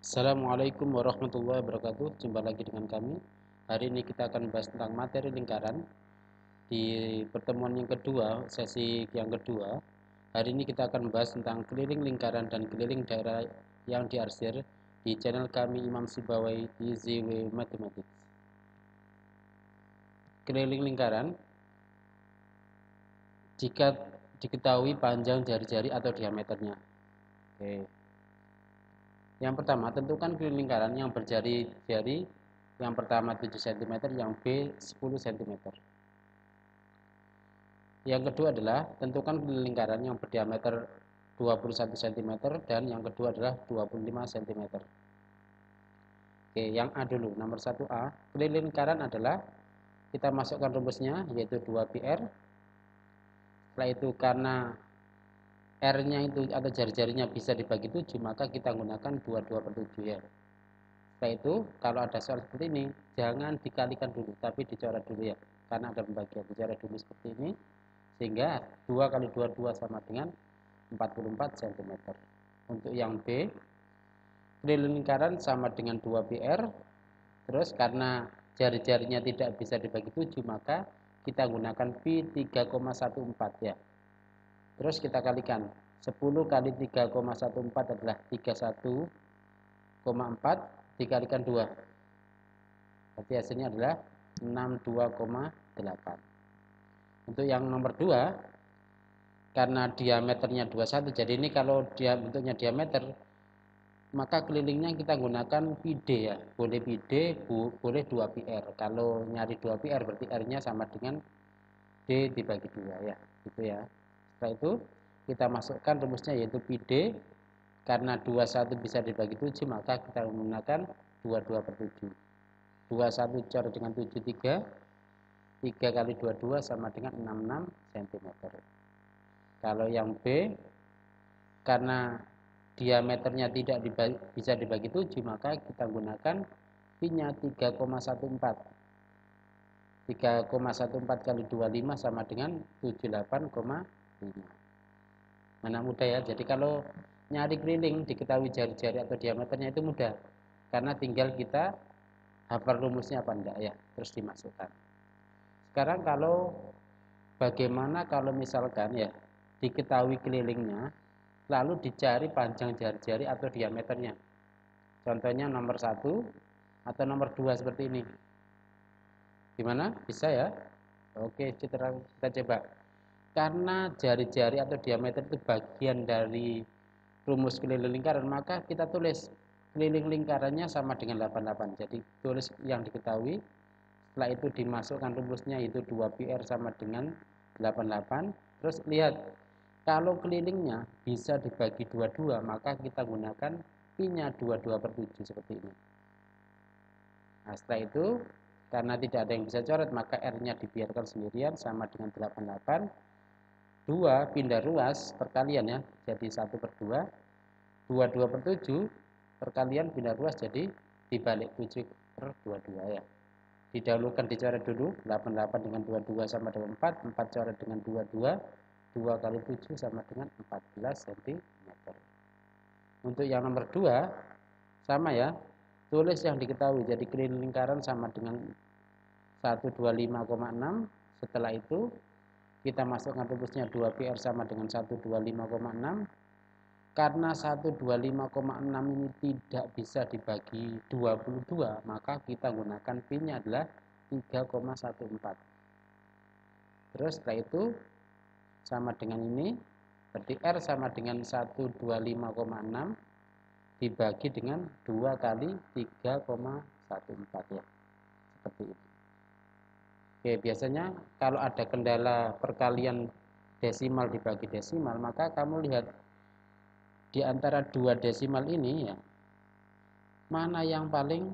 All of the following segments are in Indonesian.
Assalamualaikum warahmatullahi wabarakatuh. Jumpa lagi dengan kami. Hari ini kita akan bahas tentang materi lingkaran. Di pertemuan yang kedua, sesi yang kedua, hari ini kita akan bahas tentang keliling lingkaran dan keliling daerah yang diarsir di channel kami Imam Sibawai di ZW Mathematics. Keliling lingkaran jika diketahui panjang jari-jari atau diameternya. Oke. Yang pertama, tentukan keliling lingkaran yang berjari-jari. Yang pertama 7 cm, yang B 10 cm. Yang kedua adalah tentukan keliling lingkaran yang berdiameter 21 cm dan yang kedua adalah 25 cm. Oke, yang A dulu, nomor 1A. Keliling lingkaran adalah kita masukkan rumusnya yaitu 2πr. Setelah itu karena R-nya itu atau jari-jarinya bisa dibagi 7, maka kita gunakan 22 per 7 ya. Setelah itu, kalau ada soal seperti ini, jangan dikalikan dulu, tapi dicoret dulu ya. Karena ada pembagian, dicoret dulu seperti ini. Sehingga 2 kali 22 sama dengan 44 cm. Untuk yang B, keliling lingkaran sama dengan 2πr. Terus karena jari-jarinya tidak bisa dibagi 7, maka kita gunakan pi 3,14 ya. Terus kita kalikan. 10 kali 3,14 adalah 31,4 dikalikan 2. Berarti hasilnya adalah 62,8. Untuk yang nomor 2, karena diameternya 21, jadi ini kalau dia bentuknya diameter, maka kelilingnya kita gunakan πd ya. Boleh πd, boleh 2πr. Kalau nyari 2πr berarti R-nya sama dengan D dibagi 2 ya. Gitu ya. Setelah itu kita masukkan rumusnya yaitu πd. Karena 21 bisa dibagi 7, maka kita menggunakan 22 per 7. 21 coret dengan 7, 3. 3 kali 22 sama dengan 66 cm. Kalau yang B, karena diameternya tidak bisa dibagi 7, maka kita gunakan pi-nya 3,14. 3,14 kali 25 sama dengan 78,5. Mana mudah ya. Jadi kalau nyari keliling diketahui jari-jari atau diameternya itu mudah. Karena tinggal kita hafal rumusnya apa enggak ya, terus dimasukkan. Sekarang kalau bagaimana kalau misalkan ya diketahui kelilingnya lalu dicari panjang jari-jari atau diameternya. Contohnya nomor 1 atau nomor 2 seperti ini. Gimana? Bisa ya? Oke, kita coba. Karena jari-jari atau diameter itu bagian dari rumus keliling lingkaran, maka kita tulis keliling lingkarannya sama dengan 88. Jadi tulis yang diketahui. Setelah itu dimasukkan rumusnya yaitu 2πr sama dengan 88. Terus lihat, kalau kelilingnya bisa dibagi 22, maka kita gunakan pi-nya 22 per 7 seperti ini. Nah, setelah itu karena tidak ada yang bisa coret, maka R-nya dibiarkan sendirian sama dengan 88. 2 pindah ruas perkalian ya, jadi 1 per 2. 22 per 7 perkalian pindah ruas jadi dibalik 7 per 22 ya. Didahulukan dicoret dulu, 88 dengan 22 sama dengan 4, 4 coret dengan 22, 2 kali 7 sama dengan 14 cm. Untuk yang nomor 2 sama ya, tulis yang diketahui, jadi keliling lingkaran sama dengan 125,6. Setelah itu kita masukkan rumusnya 2πr sama dengan 125,6. Karena 125,6 ini tidak bisa dibagi 22, maka kita gunakan pi-nya adalah 3,14. Terus setelah itu sama dengan ini, berarti R sama dengan 125,6 dibagi dengan 2 kali 3,14 ya. Seperti itu. Oke, biasanya kalau ada kendala perkalian desimal dibagi desimal, maka kamu lihat di antara dua desimal ini ya, mana yang paling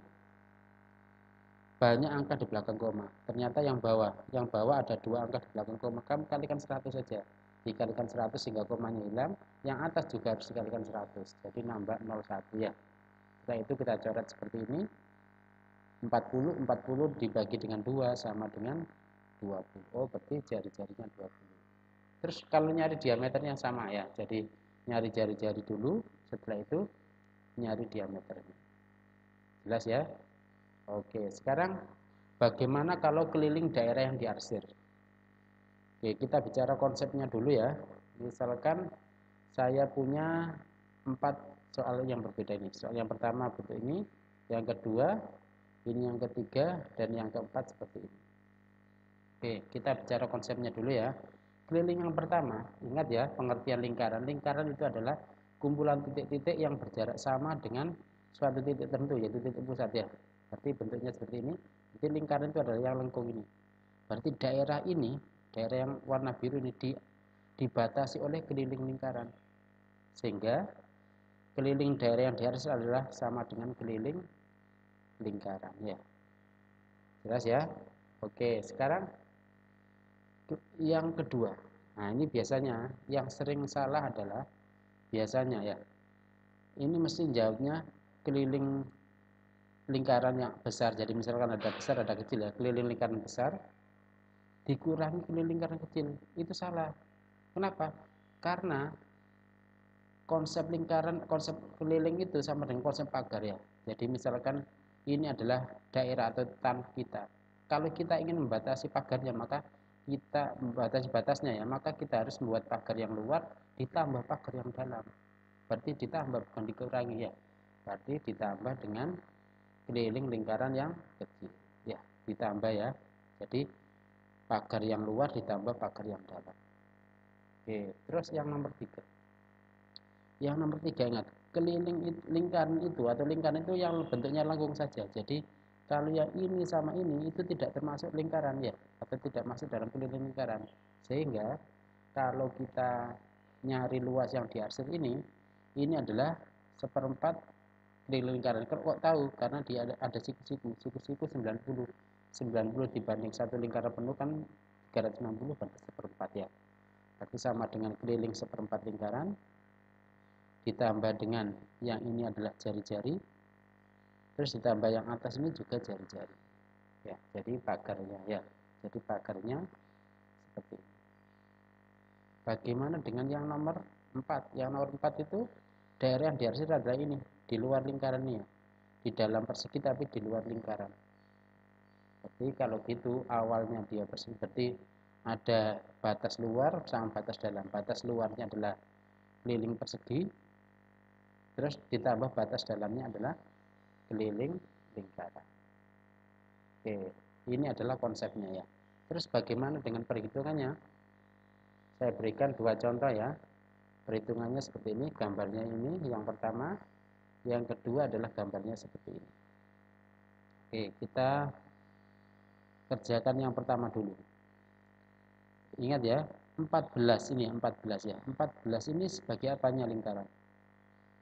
banyak angka di belakang koma. Ternyata yang bawah ada 2 angka di belakang koma. Kamu kalikan 100 saja. Dikalikan 100 sehingga komanya hilang. Yang atas juga harus dikalikan 100. Jadi nambah 01 ya. Setelah itu kita coret seperti ini. 40 dibagi dengan 2 sama dengan 20. Oh, berarti jari-jarinya 20. Terus kalau nyari diameternya sama ya. Jadi nyari jari-jari dulu. Setelah itu nyari diameternya. Jelas ya? Oke, sekarang bagaimana kalau keliling daerah yang diarsir? Oke, kita bicara konsepnya dulu ya. Misalkan saya punya 4 soal yang berbeda ini. Soal yang pertama bentuk ini, yang kedua ini, yang ketiga, dan yang keempat seperti ini. Oke, kita bicara konsepnya dulu ya. Keliling yang pertama, ingat ya pengertian lingkaran. Lingkaran itu adalah kumpulan titik-titik yang berjarak sama dengan suatu titik tertentu, yaitu titik pusat ya. Berarti bentuknya seperti ini. Jadi lingkaran itu adalah yang lengkung ini. Berarti daerah ini, daerah yang warna biru ini dibatasi oleh keliling lingkaran. Sehingga keliling daerah yang diarsir adalah sama dengan keliling lingkaran ya. Jelas ya? Oke, sekarang yang kedua. Nah, ini biasanya yang sering salah adalah biasanya ya. Ini mesti jawabnya keliling lingkaran yang besar. Jadi misalkan ada besar, ada kecil ya. Keliling lingkaran besar dikurangi keliling lingkaran kecil. Itu salah. Kenapa? Karena konsep lingkaran, konsep keliling itu sama dengan konsep pagar ya. Jadi misalkan ini adalah daerah atau tanah kita. Kalau kita ingin membatasi pagarnya, maka kita membatasi batasnya ya, maka kita harus membuat pagar yang luar ditambah pagar yang dalam. Berarti ditambah bukan dikurangi ya. Berarti ditambah dengan keliling lingkaran yang kecil. Ya, ditambah ya. Jadi pagar yang luar ditambah pagar yang dalam. Oke, terus yang nomor 3. Yang nomor 3 ingat, keliling lingkaran itu atau lingkaran itu yang bentuknya lengkung saja. Jadi kalau yang ini sama ini itu tidak termasuk lingkaran ya, atau tidak masuk dalam keliling lingkaran. Sehingga kalau kita nyari luas yang diarsir ini adalah seperempat keliling lingkaran. Kok tahu? Karena dia ada siku-siku. Siku-siku 90. 90 dibanding satu lingkaran penuh kan 360 berarti seperempat ya. Berarti sama dengan keliling seperempat lingkaran ditambah dengan yang ini adalah jari-jari, terus ditambah yang atas ini juga jari-jari ya. Jadi pagarnya ya, jadi pagarnya seperti ini. Bagaimana dengan yang nomor 4? Yang nomor 4 itu daerah yang diarsir adalah ini, di luar lingkaran ini ya, di dalam persegi tapi di luar lingkaran. Jadi kalau gitu awalnya dia persegi, berarti ada batas luar sama batas dalam. Batas luarnya adalah keliling persegi, terus ditambah batas dalamnya adalah keliling lingkaran. Oke, ini adalah konsepnya ya. Terus bagaimana dengan perhitungannya? Saya berikan 2 contoh ya. Perhitungannya seperti ini, gambarnya ini yang pertama, yang kedua adalah gambarnya seperti ini. Oke, kita kerjakan yang pertama dulu. Ingat ya, 14 ini 14 ya. 14 ini sebagai apanya lingkaran?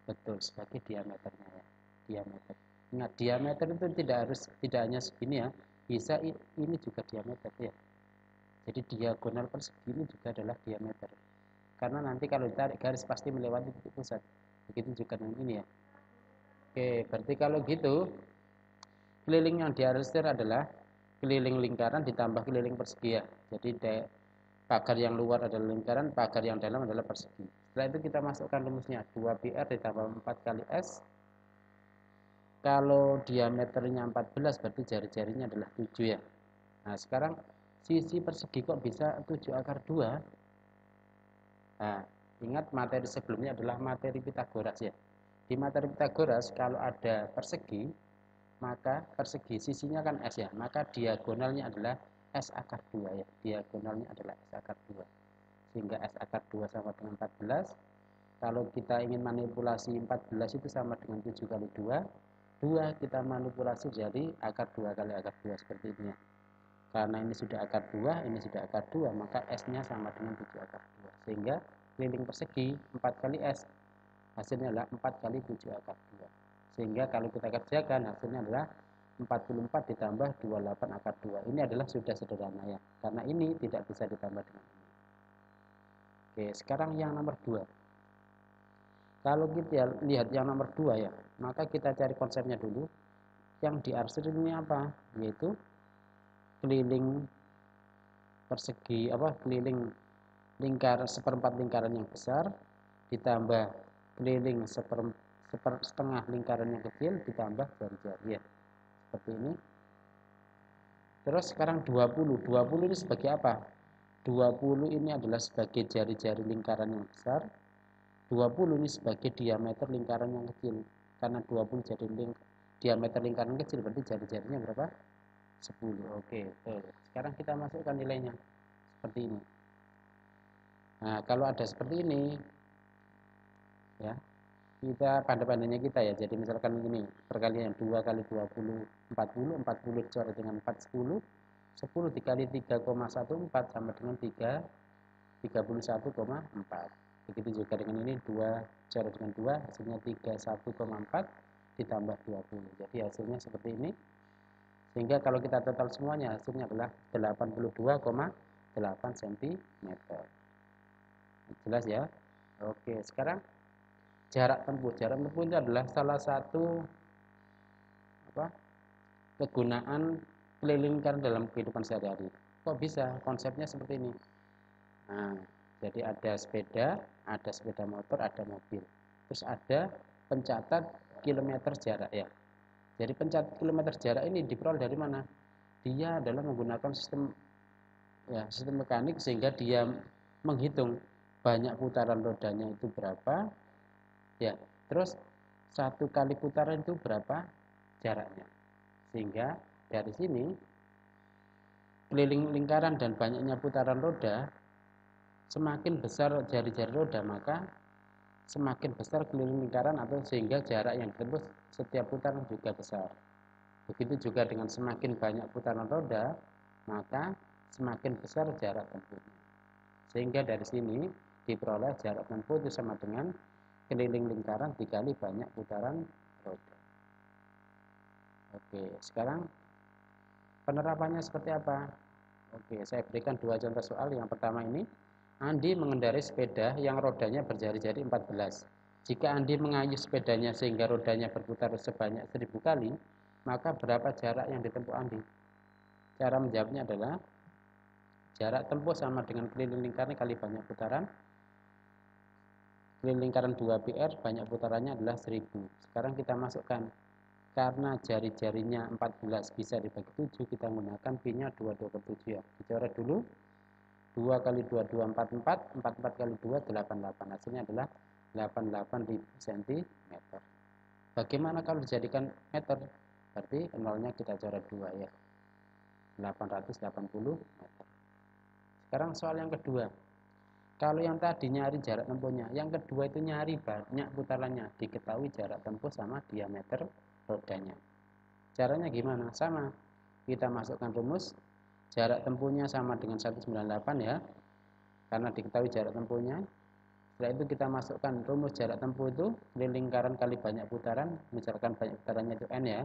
Betul, sebagai diameternya ya. Diameter. Ingat, diameter itu tidak hanya segini ya, bisa ini juga diameter ya. Jadi diagonal persegi ini juga adalah diameter. Karena nanti kalau ditarik garis pasti melewati titik pusat. Begitu juga dengan ini ya. Oke, berarti kalau gitu keliling yang diarsir adalah keliling lingkaran ditambah keliling persegi ya. Jadi pagar yang luar adalah lingkaran, pagar yang dalam adalah persegi. Setelah itu kita masukkan rumusnya 2πr ditambah 4 kali S. Kalau diameternya 14 berarti jari-jarinya adalah 7 ya. Nah sekarang sisi persegi kok bisa 7 akar 2? Nah ingat materi sebelumnya adalah materi Pitagoras ya. Di materi Pitagoras kalau ada persegi, maka persegi sisinya kan S ya, maka diagonalnya adalah S akar 2 ya. Diagonalnya adalah S akar 2. Sehingga S akar 2 sama dengan 14. Kalau kita ingin manipulasi 14 itu sama dengan 7 kali 2. 2 kita manipulasi jadi akar 2 kali akar 2 seperti ini ya. Karena ini sudah akar 2, ini sudah akar 2, maka S-nya sama dengan 7 akar 2. Sehingga keliling persegi 4 kali S. Hasilnya adalah 4 kali 7 akar 2. Sehingga kalau kita kerjakan hasilnya adalah 44 ditambah 28 akar 2. Ini adalah sudah sederhana ya. Karena ini tidak bisa ditambah dengan ini. Oke, sekarang yang nomor 2. Kalau kita lihat yang nomor 2 ya, maka kita cari konsepnya dulu. Yang diarsir ini apa? Yaitu keliling persegi keliling seperempat lingkaran yang besar ditambah keliling setengah lingkaran yang kecil ditambah jari-jari ya. Seperti ini. Terus sekarang 20. 20 ini sebagai apa? 20 ini adalah sebagai jari-jari lingkaran yang besar. 20 ini sebagai diameter lingkaran yang kecil. Karena 20 jadi diameter lingkaran kecil, berarti jari-jarinya berapa? 10. Oke, tuh. Sekarang kita masukkan nilainya. Seperti ini. Nah, kalau ada seperti ini, ya, kita pandai-pandainya kita ya. Jadi misalkan ini perkalian 2 kali 20, 40, 40 dicoret dengan 4, 10. 10 dikali 3,14 sama dengan 31,4. Begitu juga dengan ini 2 coret dengan 2 hasilnya 31,4 ditambah 20. Jadi hasilnya seperti ini. Sehingga kalau kita total semuanya hasilnya adalah 82,8 cm. Jelas ya? Oke, sekarang jarak tempuh. Jarak tempuh itu adalah salah satu kegunaan keliling lingkaran dalam kehidupan sehari-hari. Kok bisa? Konsepnya seperti ini. Nah, jadi ada sepeda motor, ada mobil. Terus ada pencatat kilometer jarak ya. Jadi pencatat kilometer jarak ini diperoleh dari mana? Dia adalah menggunakan sistem mekanik sehingga dia menghitung banyak putaran rodanya itu berapa ya. Terus satu kali putaran itu berapa jaraknya. Sehingga dari sini keliling lingkaran dan banyaknya putaran roda, semakin besar jari-jari roda maka semakin besar keliling lingkaran atau sehingga jarak yang ditempuh setiap putaran juga besar. Begitu juga dengan semakin banyak putaran roda maka semakin besar jarak tempuhnya. Sehingga dari sini diperoleh jarak tempuh itu sama dengan keliling lingkaran dikali banyak putaran roda. Oke, sekarang penerapannya seperti apa? Oke, saya berikan dua contoh soal. Yang pertama ini, Andi mengendarai sepeda yang rodanya berjari-jari 14. Jika Andi mengayuh sepedanya sehingga rodanya berputar sebanyak 1000 kali, maka berapa jarak yang ditempuh Andi? Cara menjawabnya adalah jarak tempuh sama dengan keliling lingkaran kali banyak putaran. Keliling lingkaran 2PR, banyak putarannya adalah 1000. Sekarang kita masukkan. Karena jari-jarinya 14 bisa dibagi 7, kita menggunakan pi-nya 22 per 7 ya. Dicoret dulu. 2 kali 2, 2, 4, 4. 4 kali 2, 88. Hasilnya adalah 88.000 cm. Bagaimana kalau dijadikan meter? Berarti nolnya kita coret 2 ya. 880 meter. Sekarang soal yang kedua. Kalau yang tadi nyari jarak tempuhnya, yang kedua itu nyari banyak putarannya. Diketahui jarak tempuh sama diameter rodanya. Caranya gimana? Sama. Kita masukkan rumus. Jarak tempuhnya sama dengan 198 ya. Karena diketahui jarak tempuhnya. Setelah itu kita masukkan rumus jarak tempuh itu lingkaran kali banyak putaran. Misalkan banyak putarannya itu N ya.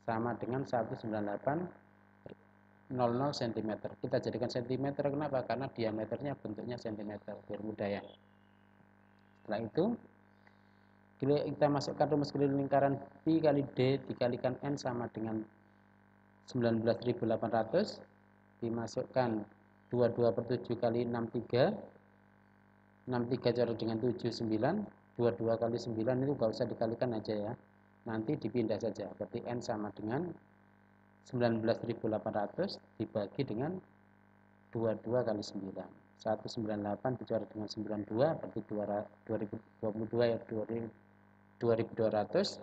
Sama dengan 198 00 cm. Kita jadikan cm kenapa? Karena diameternya bentuknya cm biar mudah ya. Setelah itu kita masukkan rumus keliling lingkaran pi kali d dikalikan n sama dengan 19.800. Dimasukkan 22 per 7 kali 63. 63 coret dengan 79. 22 kali 9 itu gak usah dikalikan aja ya. Nanti dipindah saja. Berarti n sama dengan 19.800 dibagi dengan 22 kali 9. 198 dicoret dengan 92 berarti 2022 ya 2200.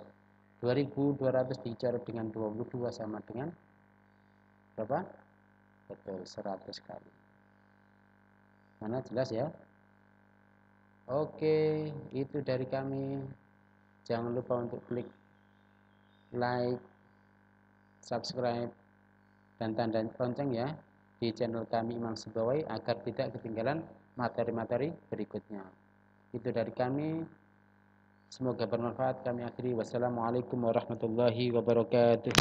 2200 dicoret dengan 22 sama dengan berapa? Betul, 100 kali. Mana jelas ya? Oke, itu dari kami. Jangan lupa untuk klik like, subscribe, dan tanda lonceng ya di channel kami Imam Sibawai agar tidak ketinggalan materi-materi berikutnya. Itu dari kami. Semoga bermanfaat. Kami akhiri. Wassalamualaikum warahmatullahi wabarakatuh.